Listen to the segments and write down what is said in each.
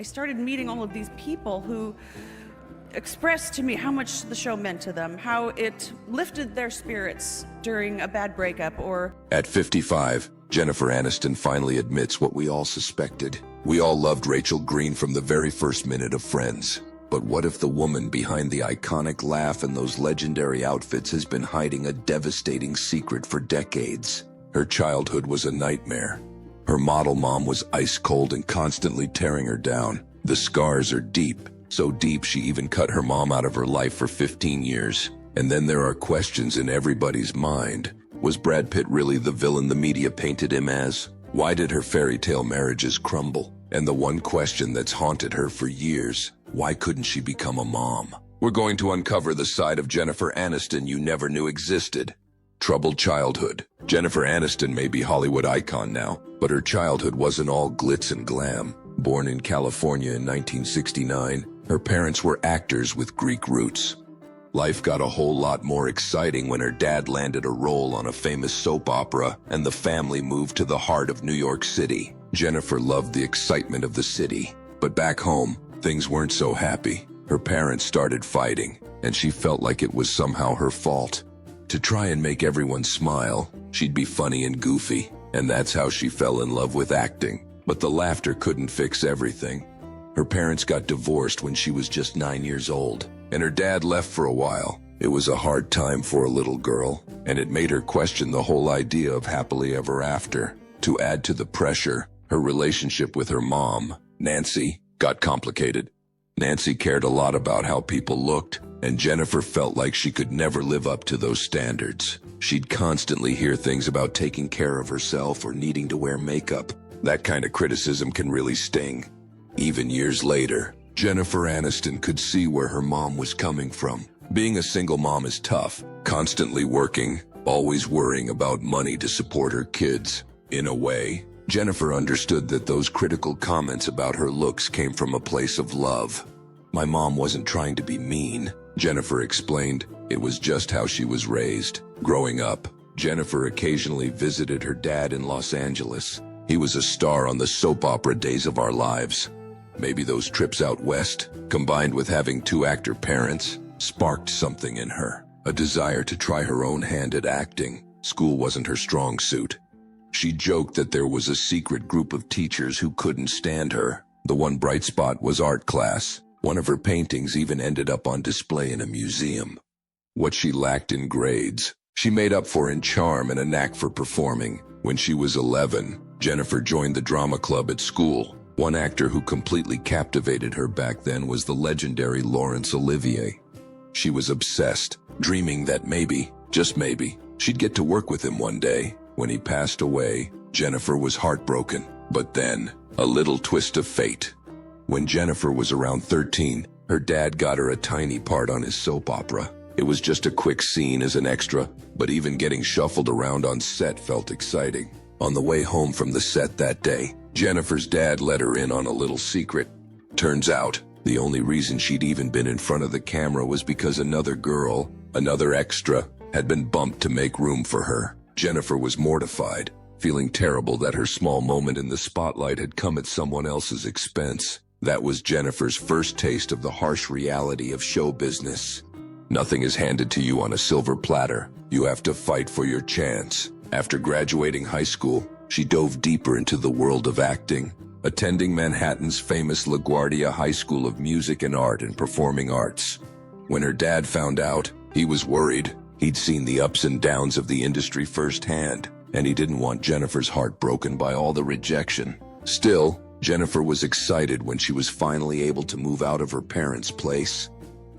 I started meeting all of these people who expressed to me how much the show meant to them, how it lifted their spirits during a bad breakup or... At 55, Jennifer Aniston finally admits what we all suspected. We all loved Rachel Green from the very first minute of Friends. But what if the woman behind the iconic laugh and those legendary outfits has been hiding a devastating secret for decades? Her childhood was a nightmare. Her model mom was ice cold and constantly tearing her down. The scars are deep. So deep she even cut her mom out of her life for 15 years. And then there are questions in everybody's mind. Was Brad Pitt really the villain the media painted him as? Why did her fairy tale marriages crumble? And the one question that's haunted her for years, why couldn't she become a mom? We're going to uncover the side of Jennifer Aniston you never knew existed. Troubled childhood. Jennifer Aniston may be Hollywood icon now, but her childhood wasn't all glitz and glam. Born in California in 1969, her parents were actors with Greek roots. Life got a whole lot more exciting when her dad landed a role on a famous soap opera and the family moved to the heart of New York City. Jennifer loved the excitement of the city, but back home, things weren't so happy. Her parents started fighting, and she felt like it was somehow her fault. To try and make everyone smile, she'd be funny and goofy, and that's how she fell in love with acting. But the laughter couldn't fix everything. Her parents got divorced when she was just 9 years old, and her dad left for a while. It was a hard time for a little girl, and it made her question the whole idea of happily ever after. To add to the pressure, her relationship with her mom, Nancy, got complicated. Nancy cared a lot about how people looked, and Jennifer felt like she could never live up to those standards. She'd constantly hear things about taking care of herself or needing to wear makeup. That kind of criticism can really sting. Even years later, Jennifer Aniston could see where her mom was coming from. Being a single mom is tough, constantly working, always worrying about money to support her kids. In a way, Jennifer understood that those critical comments about her looks came from a place of love. "My mom wasn't trying to be mean," Jennifer explained. It was just how she was raised. Growing up, Jennifer occasionally visited her dad in Los Angeles. He was a star on the soap opera Days of Our Lives. Maybe those trips out west, combined with having two actor parents, sparked something in her. A desire to try her own hand at acting. School wasn't her strong suit. She joked that there was a secret group of teachers who couldn't stand her. The one bright spot was art class. One of her paintings even ended up on display in a museum. What she lacked in grades, she made up for in charm and a knack for performing. When she was 11, Jennifer joined the drama club at school. One actor who completely captivated her back then was the legendary Laurence Olivier. She was obsessed, dreaming that maybe, just maybe, she'd get to work with him one day. When he passed away, Jennifer was heartbroken. But then, a little twist of fate. When Jennifer was around 13, her dad got her a tiny part on his soap opera. It was just a quick scene as an extra, but even getting shuffled around on set felt exciting. On the way home from the set that day, Jennifer's dad let her in on a little secret. Turns out, the only reason she'd even been in front of the camera was because another girl, another extra, had been bumped to make room for her. Jennifer was mortified, feeling terrible that her small moment in the spotlight had come at someone else's expense. That was Jennifer's first taste of the harsh reality of show business. Nothing is handed to you on a silver platter. You have to fight for your chance. After graduating high school, she dove deeper into the world of acting, attending Manhattan's famous LaGuardia High School of Music and Art and Performing Arts. When her dad found out, he was worried. He'd seen the ups and downs of the industry firsthand, and he didn't want Jennifer's heart broken by all the rejection. Still, Jennifer was excited when she was finally able to move out of her parents' place.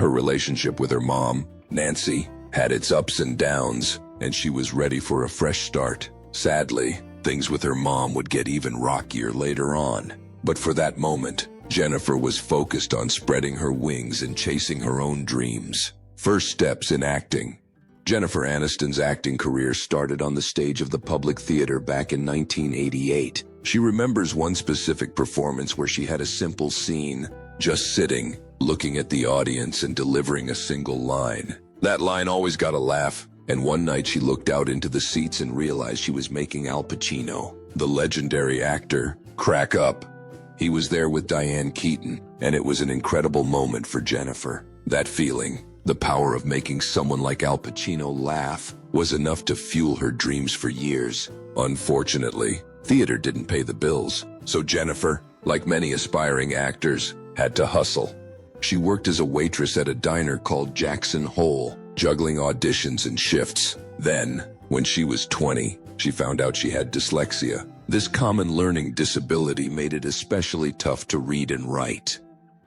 Her relationship with her mom, Nancy, had its ups and downs, and she was ready for a fresh start. Sadly, things with her mom would get even rockier later on. But for that moment, Jennifer was focused on spreading her wings and chasing her own dreams. First steps in acting. Jennifer Aniston's acting career started on the stage of the Public Theater back in 1988. She remembers one specific performance where she had a simple scene, just sitting, looking at the audience and delivering a single line. That line always got a laugh, and one night she looked out into the seats and realized she was making Al Pacino, the legendary actor, crack up. He was there with Diane Keaton, and it was an incredible moment for Jennifer. That feeling, the power of making someone like Al Pacino laugh, was enough to fuel her dreams for years. Unfortunately, theater didn't pay the bills, so Jennifer, like many aspiring actors, had to hustle. She worked as a waitress at a diner called Jackson Hole, juggling auditions and shifts. Then, when she was 20, she found out she had dyslexia. This common learning disability made it especially tough to read and write.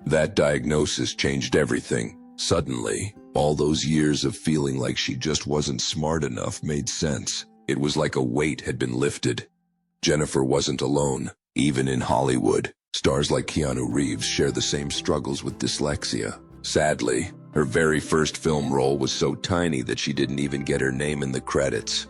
That diagnosis changed everything. Suddenly, all those years of feeling like she just wasn't smart enough made sense. It was like a weight had been lifted. Jennifer wasn't alone. Even in Hollywood, stars like Keanu Reeves share the same struggles with dyslexia. Sadly, her very first film role was so tiny that she didn't even get her name in the credits.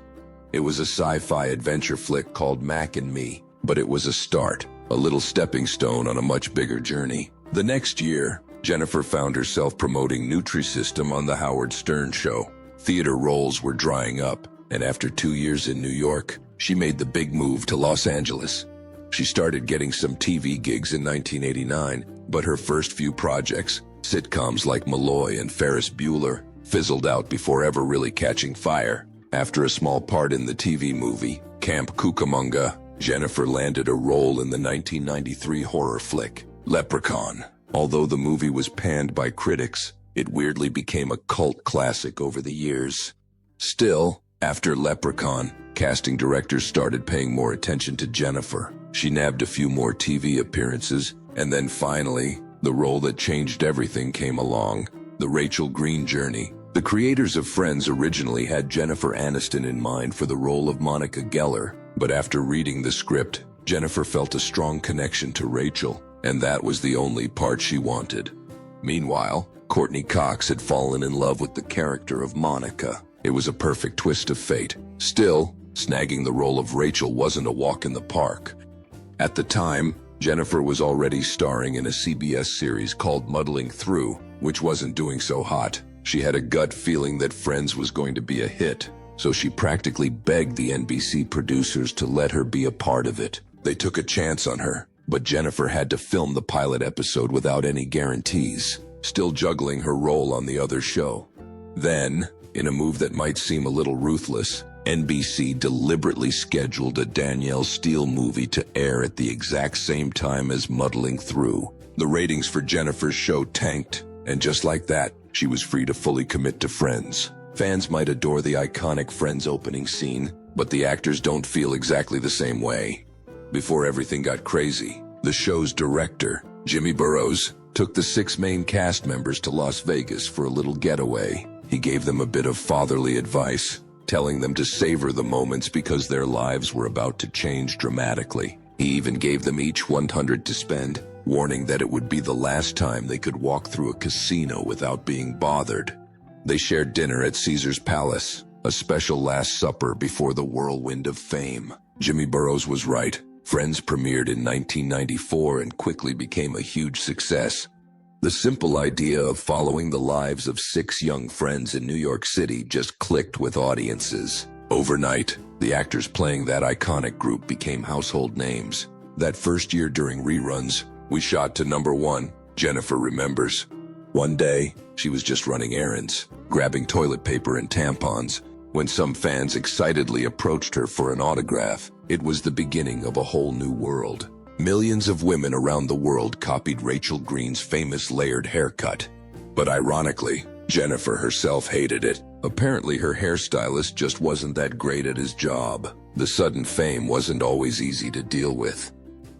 It was a sci-fi adventure flick called Mac and Me, but it was a start, a little stepping stone on a much bigger journey. The next year, Jennifer found herself promoting Nutrisystem on The Howard Stern Show. Theater roles were drying up, and after 2 years in New York, she made the big move to Los Angeles. She started getting some TV gigs in 1989, but her first few projects, sitcoms like Malloy and Ferris Bueller, fizzled out before ever really catching fire. After a small part in the TV movie, Camp Cucamonga, Jennifer landed a role in the 1993 horror flick, Leprechaun. Although the movie was panned by critics, it weirdly became a cult classic over the years. Still, after Leprechaun, casting directors started paying more attention to Jennifer. She nabbed a few more TV appearances, and then finally, the role that changed everything came along, the Rachel Green journey. The creators of Friends originally had Jennifer Aniston in mind for the role of Monica Geller, but after reading the script, Jennifer felt a strong connection to Rachel, and that was the only part she wanted. Meanwhile, Courtney Cox had fallen in love with the character of Monica. It was a perfect twist of fate. Still, snagging the role of Rachel wasn't a walk in the park. At the time, Jennifer was already starring in a CBS series called Muddling Through, which wasn't doing so hot. She had a gut feeling that Friends was going to be a hit, so she practically begged the NBC producers to let her be a part of it. They took a chance on her, but Jennifer had to film the pilot episode without any guarantees, still juggling her role on the other show. Then, in a move that might seem a little ruthless, NBC deliberately scheduled a Danielle Steele movie to air at the exact same time as Muddling Through. The ratings for Jennifer's show tanked, and just like that, she was free to fully commit to Friends. Fans might adore the iconic Friends opening scene, but the actors don't feel exactly the same way. Before everything got crazy, the show's director, Jimmy Burrows, took the 6 main cast members to Las Vegas for a little getaway. He gave them a bit of fatherly advice, telling them to savor the moments because their lives were about to change dramatically. He even gave them each $100 to spend, warning that it would be the last time they could walk through a casino without being bothered. They shared dinner at Caesar's Palace, a special Last Supper before the whirlwind of fame. Jimmy Burrows was right. Friends premiered in 1994 and quickly became a huge success. The simple idea of following the lives of 6 young friends in New York City just clicked with audiences. Overnight, the actors playing that iconic group became household names. That first year during reruns, we shot to #1, Jennifer remembers. One day, she was just running errands, grabbing toilet paper and tampons, when some fans excitedly approached her for an autograph. It was the beginning of a whole new world. Millions of women around the world copied Rachel Green's famous layered haircut. But ironically, Jennifer herself hated it. Apparently her hairstylist just wasn't that great at his job. The sudden fame wasn't always easy to deal with.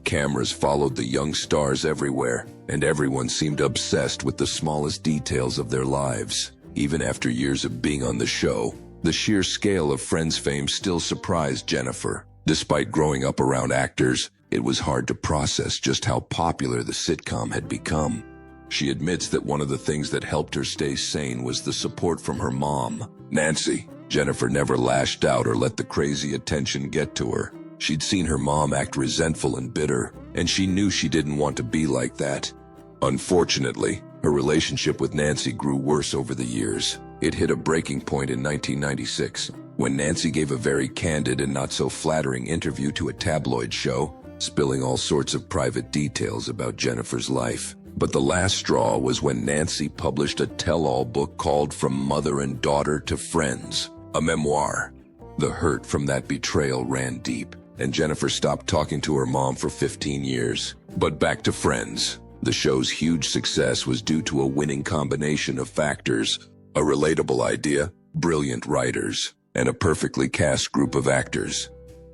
Cameras followed the young stars everywhere, and everyone seemed obsessed with the smallest details of their lives. Even after years of being on the show, the sheer scale of Friends fame still surprised Jennifer. Despite growing up around actors, it was hard to process just how popular the sitcom had become. She admits that one of the things that helped her stay sane was the support from her mom, Nancy. Jennifer never lashed out or let the crazy attention get to her. She'd seen her mom act resentful and bitter, and she knew she didn't want to be like that. Unfortunately, her relationship with Nancy grew worse over the years. It hit a breaking point in 1996, when Nancy gave a very candid and not so flattering interview to a tabloid show, spilling all sorts of private details about Jennifer's life. But the last straw was when Nancy published a tell-all book called From Mother and Daughter to Friends, a memoir. The hurt from that betrayal ran deep, and Jennifer stopped talking to her mom for 15 years. But back to Friends. The show's huge success was due to a winning combination of factors: a relatable idea, brilliant writers, and a perfectly cast group of actors.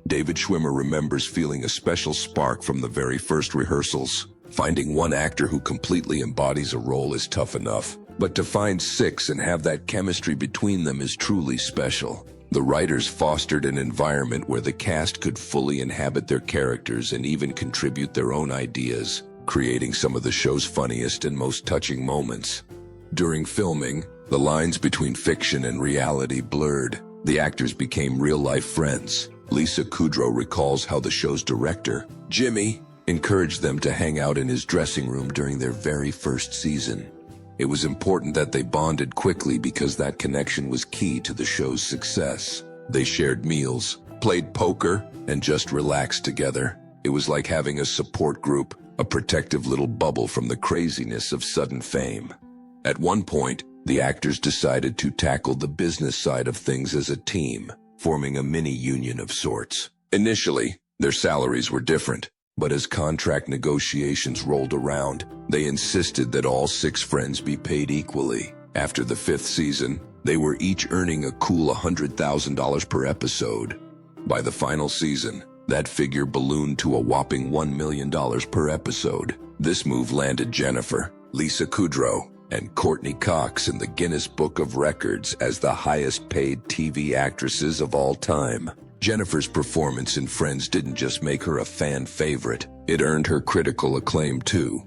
David Schwimmer remembers feeling a special spark from the very first rehearsals. Finding one actor who completely embodies a role is tough enough, but to find 6 and have that chemistry between them is truly special. The writers fostered an environment where the cast could fully inhabit their characters and even contribute their own ideas, creating some of the show's funniest and most touching moments. During filming, the lines between fiction and reality blurred. The actors became real-life friends. Lisa Kudrow recalls how the show's director, Jimmy, encouraged them to hang out in his dressing room during their very first season. It was important that they bonded quickly because that connection was key to the show's success. They shared meals, played poker, and just relaxed together. It was like having a support group, a protective little bubble from the craziness of sudden fame. At one point, the actors decided to tackle the business side of things as a team, forming a mini-union of sorts. Initially, their salaries were different, but as contract negotiations rolled around, they insisted that all 6 friends be paid equally. After the 5th season, they were each earning a cool $100,000 per episode. By the final season, that figure ballooned to a whopping $1 million per episode. This move landed Jennifer, Lisa Kudrow, and Courtney Cox in the Guinness Book of Records as the highest-paid TV actresses of all time. Jennifer's performance in Friends didn't just make her a fan favorite, it earned her critical acclaim too.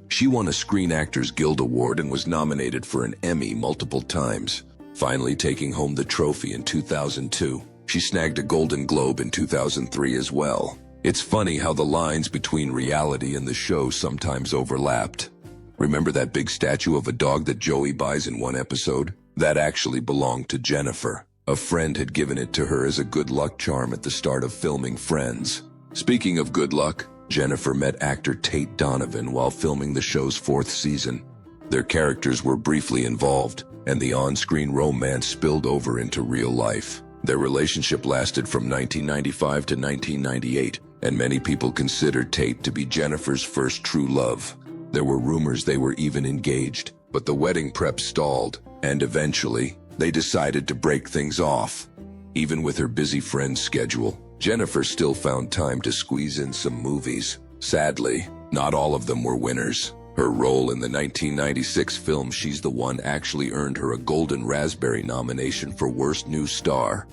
She won a Screen Actors Guild Award and was nominated for an Emmy multiple times, finally taking home the trophy in 2002. She snagged a Golden Globe in 2003 as well. It's funny how the lines between reality and the show sometimes overlapped. Remember that big statue of a dog that Joey buys in one episode? That actually belonged to Jennifer. A friend had given it to her as a good luck charm at the start of filming Friends. Speaking of good luck, Jennifer met actor Tate Donovan while filming the show's 4th season. Their characters were briefly involved, and the on-screen romance spilled over into real life. Their relationship lasted from 1995 to 1998, and many people considered Tate to be Jennifer's first true love. There were rumors they were even engaged, but the wedding prep stalled, and eventually, they decided to break things off. Even with her busy friend's schedule, Jennifer still found time to squeeze in some movies. Sadly, not all of them were winners. Her role in the 1996 film She's the One actually earned her a Golden Raspberry nomination for Worst New Star.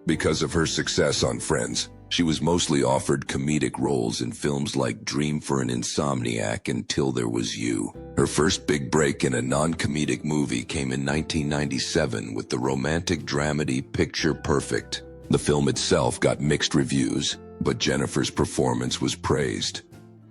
Because of her success on Friends, she was mostly offered comedic roles in films like Dream for an Insomniac and Till There Was You. Her first big break in a non-comedic movie came in 1997 with the romantic dramedy Picture Perfect. The film itself got mixed reviews, but Jennifer's performance was praised.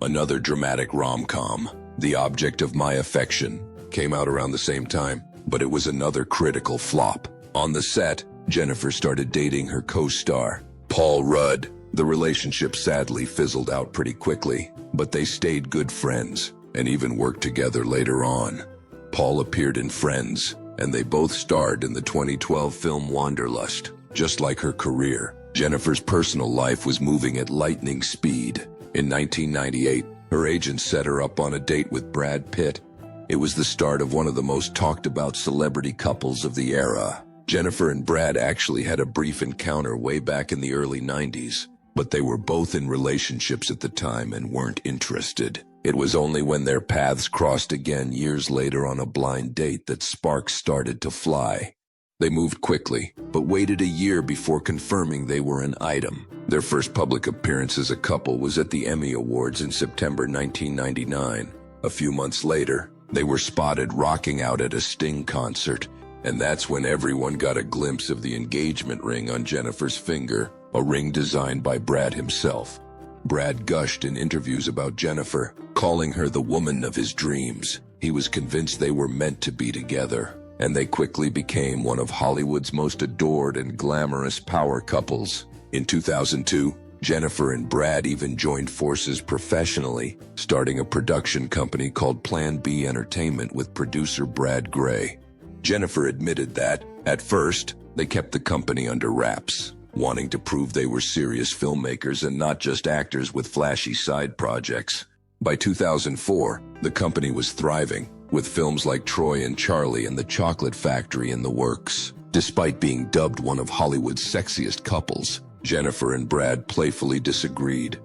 Another dramatic rom-com, The Object of My Affection, came out around the same time, but it was another critical flop. On the set, Jennifer started dating her co-star, Paul Rudd. The relationship sadly fizzled out pretty quickly, but they stayed good friends and even worked together later on. Paul appeared in Friends, and they both starred in the 2012 film Wanderlust. Just like her career, Jennifer's personal life was moving at lightning speed. In 1998, her agent set her up on a date with Brad Pitt. It was the start of one of the most talked about celebrity couples of the era. Jennifer and Brad actually had a brief encounter way back in the early 90s, but they were both in relationships at the time and weren't interested. It was only when their paths crossed again years later on a blind date that sparks started to fly. They moved quickly, but waited a year before confirming they were an item. Their first public appearance as a couple was at the Emmy Awards in September 1999. A few months later, they were spotted rocking out at a Sting concert, and that's when everyone got a glimpse of the engagement ring on Jennifer's finger, a ring designed by Brad himself. Brad gushed in interviews about Jennifer, calling her the woman of his dreams. He was convinced they were meant to be together, and they quickly became one of Hollywood's most adored and glamorous power couples. In 2002, Jennifer and Brad even joined forces professionally, starting a production company called Plan B Entertainment with producer Brad Gray. Jennifer admitted that, at first, they kept the company under wraps, wanting to prove they were serious filmmakers and not just actors with flashy side projects. By 2004, the company was thriving, with films like Troy and Charlie and The Chocolate Factory in the works. Despite being dubbed one of Hollywood's sexiest couples, Jennifer and Brad playfully disagreed.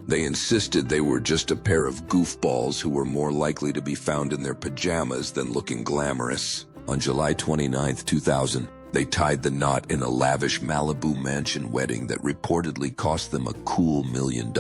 They insisted they were just a pair of goofballs who were more likely to be found in their pajamas than looking glamorous. On July 29, 2000, they tied the knot in a lavish Malibu mansion wedding that reportedly cost them a cool $1 million.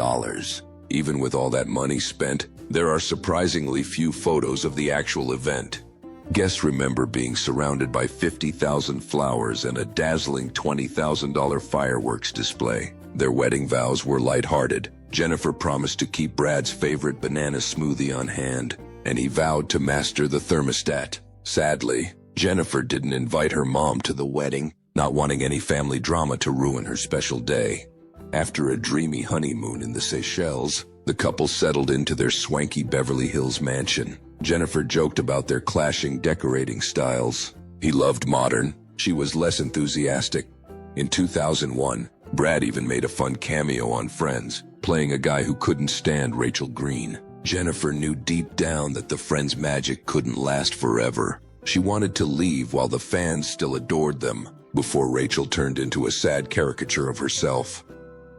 Even with all that money spent, there are surprisingly few photos of the actual event. Guests remember being surrounded by 50,000 flowers and a dazzling $20,000 fireworks display. Their wedding vows were lighthearted. Jennifer promised to keep Brad's favorite banana smoothie on hand, and he vowed to master the thermostat. Sadly, Jennifer didn't invite her mom to the wedding, not wanting any family drama to ruin her special day. After a dreamy honeymoon in the Seychelles, the couple settled into their swanky Beverly Hills mansion. Jennifer joked about their clashing decorating styles. He loved modern, she was less enthusiastic. In 2001, Brad even made a fun cameo on Friends, playing a guy who couldn't stand Rachel Green. Jennifer knew deep down that the Friends magic couldn't last forever. She wanted to leave while the fans still adored them, before Rachel turned into a sad caricature of herself.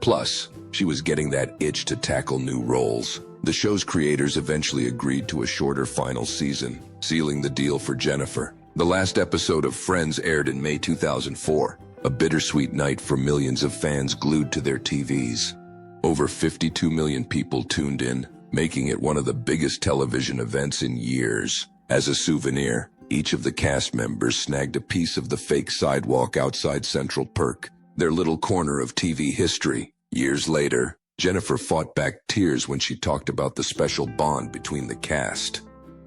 Plus, she was getting that itch to tackle new roles. The show's creators eventually agreed to a shorter final season, sealing the deal for Jennifer. The last episode of Friends aired in May 2004, a bittersweet night for millions of fans glued to their TVs. Over 52 million people tuned in, making it one of the biggest television events in years. As a souvenir, each of the cast members snagged a piece of the fake sidewalk outside Central Perk, their little corner of TV history. Years later, Jennifer fought back tears when she talked about the special bond between the cast.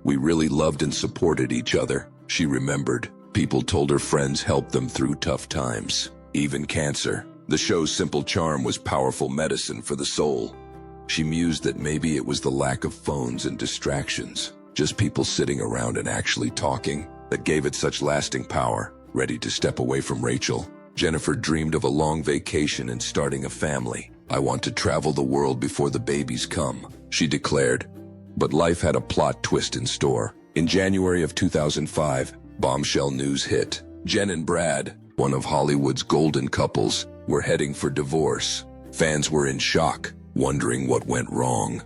"We really loved and supported each other," she remembered. People told her Friends helped them through tough times, even cancer. The show's simple charm was powerful medicine for the soul. She mused that maybe it was the lack of phones and distractions, just people sitting around and actually talking, that gave it such lasting power. Ready to step away from Rachel, Jennifer dreamed of a long vacation and starting a family. "I want to travel the world before the babies come," she declared. But life had a plot twist in store. In January of 2005, bombshell news hit. Jen and Brad, one of Hollywood's golden couples, were heading for divorce. Fans were in shock, wondering what went wrong.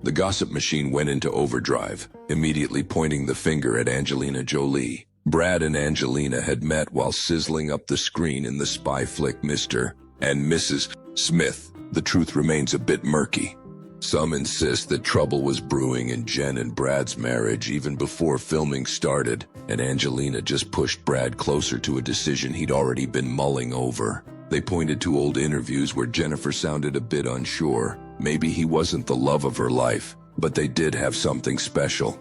The gossip machine went into overdrive, immediately pointing the finger at Angelina Jolie. Brad and Angelina had met while sizzling up the screen in the spy flick Mr. and Mrs. Smith. The truth remains a bit murky. Some insist that trouble was brewing in Jen and Brad's marriage even before filming started, and Angelina just pushed Brad closer to a decision he'd already been mulling over. They pointed to old interviews where Jennifer sounded a bit unsure. Maybe he wasn't the love of her life, but they did have something special.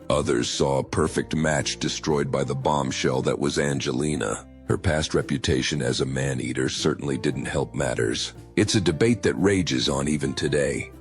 Others saw a perfect match destroyed by the bombshell that was Angelina. Her past reputation as a man-eater certainly didn't help matters. It's a debate that rages on even today.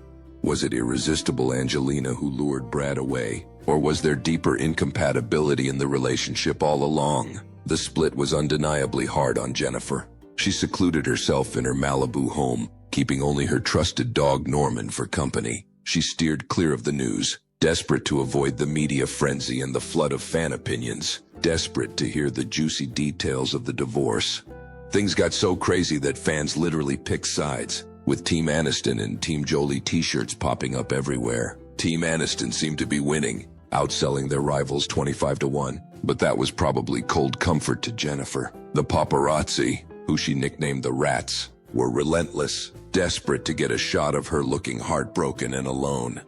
Was it irresistible Angelina who lured Brad away, or was there deeper incompatibility in the relationship all along? The split was undeniably hard on Jennifer. She secluded herself in her Malibu home, keeping only her trusted dog Norman for company. She steered clear of the news, desperate to avoid the media frenzy and the flood of fan opinions, desperate to hear the juicy details of the divorce. Things got so crazy that fans literally picked sides, with Team Aniston and Team Jolie t-shirts popping up everywhere. Team Aniston seemed to be winning, outselling their rivals 25-1, but that was probably cold comfort to Jennifer. The paparazzi, who she nicknamed the Rats, were relentless, desperate to get a shot of her looking heartbroken and alone.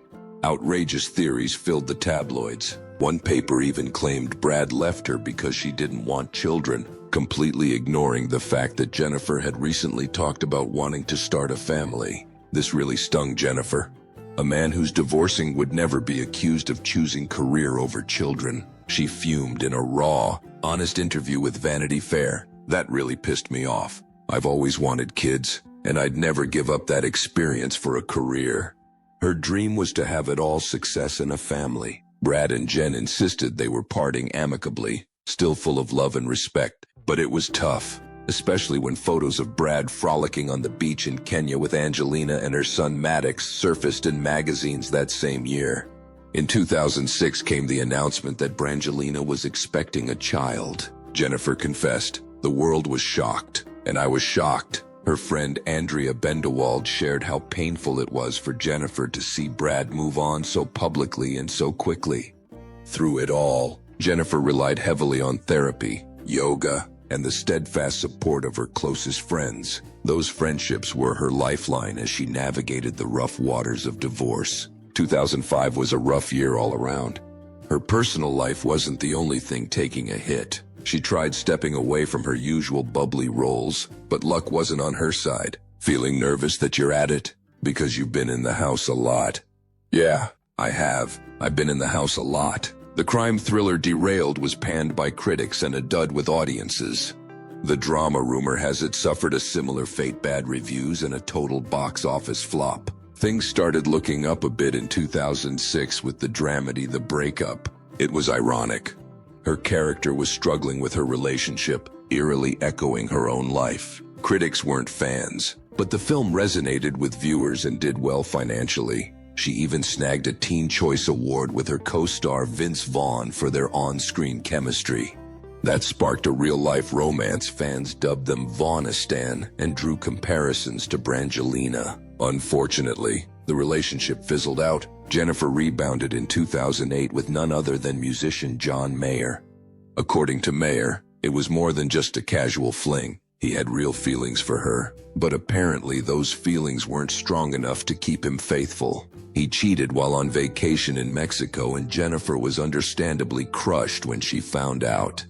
Outrageous theories filled the tabloids. One paper even claimed Brad left her because she didn't want children, completely ignoring the fact that Jennifer had recently talked about wanting to start a family. This really stung Jennifer. A man who's divorcing would never be accused of choosing career over children. She fumed in a raw, honest interview with Vanity Fair. "That really pissed me off. I've always wanted kids, and I'd never give up that experience for a career. Her dream was to have it all, success and a family. Brad and Jen insisted they were parting amicably, still full of love and respect, but it was tough, especially when photos of Brad frolicking on the beach in Kenya with Angelina and her son Maddox surfaced in magazines that same year. In 2006 came the announcement that Brangelina was expecting a child. Jennifer confessed, "The world was shocked, and I was shocked." Her friend Andrea Bendewald shared how painful it was for Jennifer to see Brad move on so publicly and so quickly. Through it all, Jennifer relied heavily on therapy, yoga, and the steadfast support of her closest friends. Those friendships were her lifeline as she navigated the rough waters of divorce. 2005 was a rough year all around. Her personal life wasn't the only thing taking a hit. She tried stepping away from her usual bubbly roles, but luck wasn't on her side. Feeling nervous that you're at it? Because you've been in the house a lot. Yeah, I have. I've been in the house a lot. The crime thriller Derailed was panned by critics and a dud with audiences. The drama rumor has it suffered a similar fate, bad reviews and a total box office flop. Things started looking up a bit in 2006 with the dramedy The Breakup. It was ironic. Her character was struggling with her relationship, eerily echoing her own life. Critics weren't fans, but the film resonated with viewers and did well financially. She even snagged a Teen Choice Award with her co-star Vince Vaughn for their on-screen chemistry. That sparked a real-life romance. Fans dubbed them Vaughnistan and drew comparisons to Brangelina. Unfortunately, the relationship fizzled out. Jennifer rebounded in 2008 with none other than musician John Mayer. According to Mayer, it was more than just a casual fling. He had real feelings for her, but apparently those feelings weren't strong enough to keep him faithful. He cheated while on vacation in Mexico, and Jennifer was understandably crushed when she found out.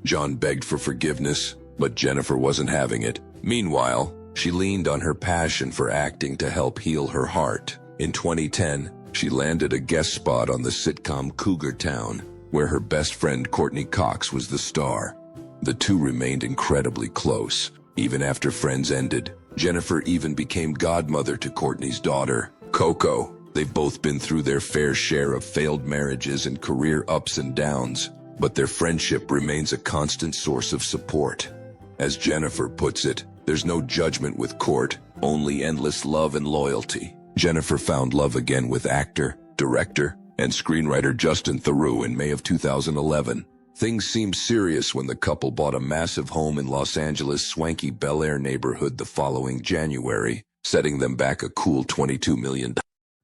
John begged for forgiveness, but Jennifer wasn't having it. Meanwhile, she leaned on her passion for acting to help heal her heart. In 2010, she landed a guest spot on the sitcom Cougar Town, where her best friend Courtney Cox was the star. The two remained incredibly close, even after Friends ended. Jennifer even became godmother to Courtney's daughter, Coco. They've both been through their fair share of failed marriages and career ups and downs, but their friendship remains a constant source of support. As Jennifer puts it, there's no judgment with Court, only endless love and loyalty. Jennifer found love again with actor, director, and screenwriter Justin Theroux in May of 2011. Things seemed serious when the couple bought a massive home in Los Angeles' swanky Bel Air neighborhood the following January, setting them back a cool $22 million.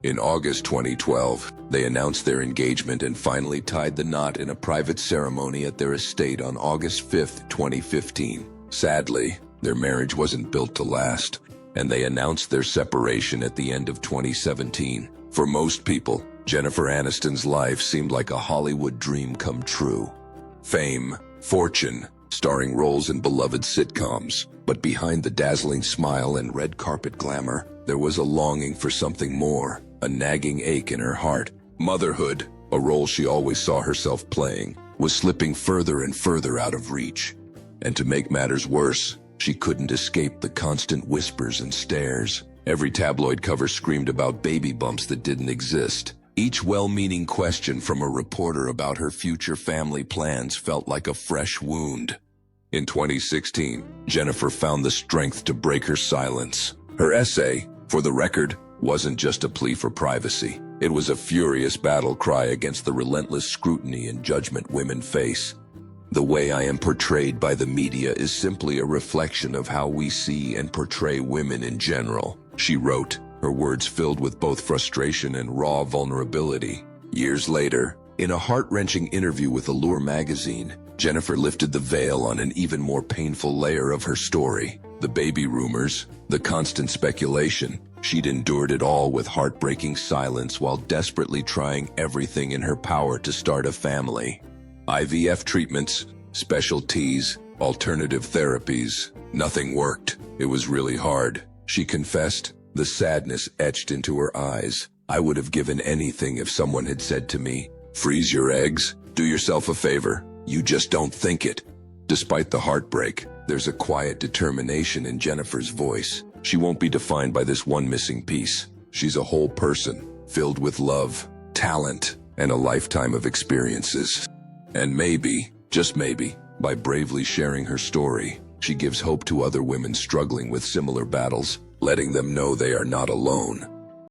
In August 2012, they announced their engagement and finally tied the knot in a private ceremony at their estate on August 5, 2015. Sadly, their marriage wasn't built to last, and they announced their separation at the end of 2017. For most people, Jennifer Aniston's life seemed like a Hollywood dream come true. Fame, fortune, starring roles in beloved sitcoms. But behind the dazzling smile and red carpet glamour, there was a longing for something more, a nagging ache in her heart. Motherhood, a role she always saw herself playing, was slipping further and further out of reach. And to make matters worse, she couldn't escape the constant whispers and stares. Every tabloid cover screamed about baby bumps that didn't exist. Each well-meaning question from a reporter about her future family plans felt like a fresh wound. In 2016, Jennifer found the strength to break her silence. Her essay, For the Record, wasn't just a plea for privacy. It was a furious battle cry against the relentless scrutiny and judgment women face. The way I am portrayed by the media is simply a reflection of how we see and portray women in general, she wrote, her words filled with both frustration and raw vulnerability. Years later, in a heart-wrenching interview with Allure magazine, Jennifer lifted the veil on an even more painful layer of her story. The baby rumors, the constant speculation. She'd endured it all with heartbreaking silence while desperately trying everything in her power to start a family. IVF treatments, special teas, alternative therapies. Nothing worked. It was really hard. She confessed, the sadness etched into her eyes. I would have given anything if someone had said to me, freeze your eggs, do yourself a favor. You just don't think it. Despite the heartbreak, there's a quiet determination in Jennifer's voice. She won't be defined by this one missing piece. She's a whole person, filled with love, talent, and a lifetime of experiences. And maybe, just maybe, by bravely sharing her story, she gives hope to other women struggling with similar battles, letting them know they are not alone.